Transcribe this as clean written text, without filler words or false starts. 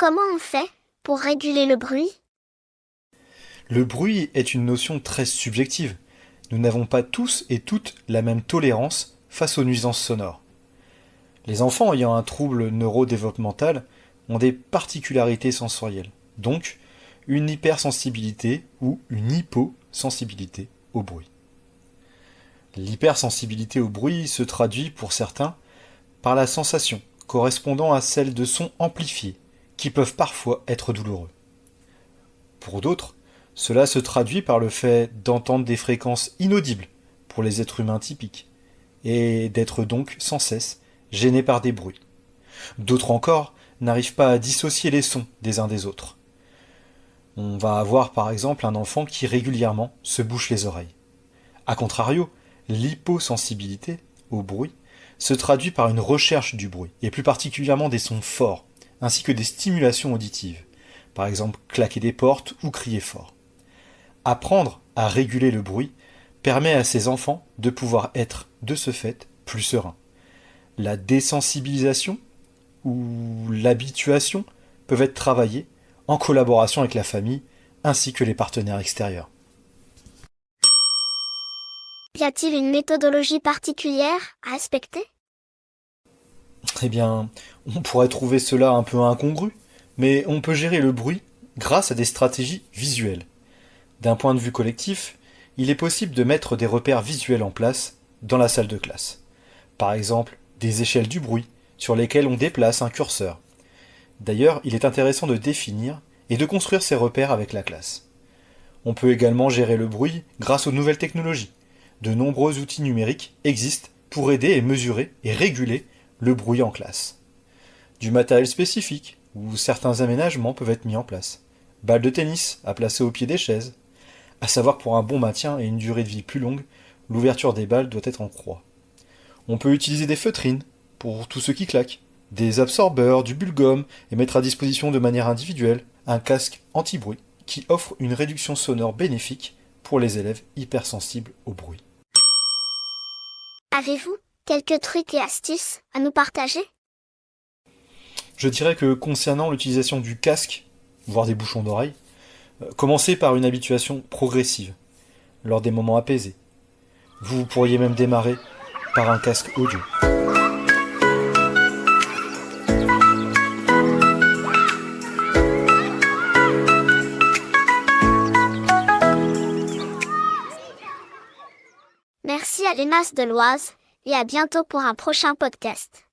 Comment on fait pour réguler le bruit? Le bruit est une notion très subjective. Nous n'avons pas tous et toutes la même tolérance face aux nuisances sonores. Les enfants ayant un trouble neurodéveloppemental ont des particularités sensorielles, donc une hypersensibilité ou une hyposensibilité au bruit. L'hypersensibilité au bruit se traduit pour certains par la sensation correspondant à celle de sons amplifiés qui peuvent parfois être douloureux. Pour d'autres, cela se traduit par le fait d'entendre des fréquences inaudibles pour les êtres humains typiques et d'être donc sans cesse gênés par des bruits. D'autres encore n'arrivent pas à dissocier les sons des uns des autres. On va avoir par exemple un enfant qui régulièrement se bouche les oreilles. A contrario, l'hyposensibilité au bruit se traduit par une recherche du bruit, et plus particulièrement des sons forts, ainsi que des stimulations auditives, par exemple claquer des portes ou crier fort. Apprendre à réguler le bruit permet à ces enfants de pouvoir être, de ce fait, plus sereins. La désensibilisation ou l'habituation peuvent être travaillées en collaboration avec la famille ainsi que les partenaires extérieurs. Y a-t-il une méthodologie particulière à respecter? Eh bien, on pourrait trouver cela un peu incongru, mais on peut gérer le bruit grâce à des stratégies visuelles. D'un point de vue collectif, il est possible de mettre des repères visuels en place dans la salle de classe. Par exemple, des échelles du bruit sur lesquelles on déplace un curseur. D'ailleurs, il est intéressant de définir et de construire ces repères avec la classe. On peut également gérer le bruit grâce aux nouvelles technologies. De nombreux outils numériques existent pour aider et mesurer et réguler le bruit en classe. Du matériel spécifique, où certains aménagements peuvent être mis en place. Balles de tennis à placer au pied des chaises. À savoir pour un bon maintien et une durée de vie plus longue, l'ouverture des balles doit être en croix. On peut utiliser des feutrines pour tout ce qui claque, des absorbeurs, du bulle-gomme et mettre à disposition de manière individuelle un casque anti-bruit qui offre une réduction sonore bénéfique pour les élèves hypersensibles au bruit. Avez-vous quelques trucs et astuces à nous partager? Je dirais que concernant l'utilisation du casque, voire des bouchons d'oreille, commencez par une habituation progressive, lors des moments apaisés. Vous pourriez même démarrer par un casque audio. Merci à l'ENAS de l'Oise et à bientôt pour un prochain podcast.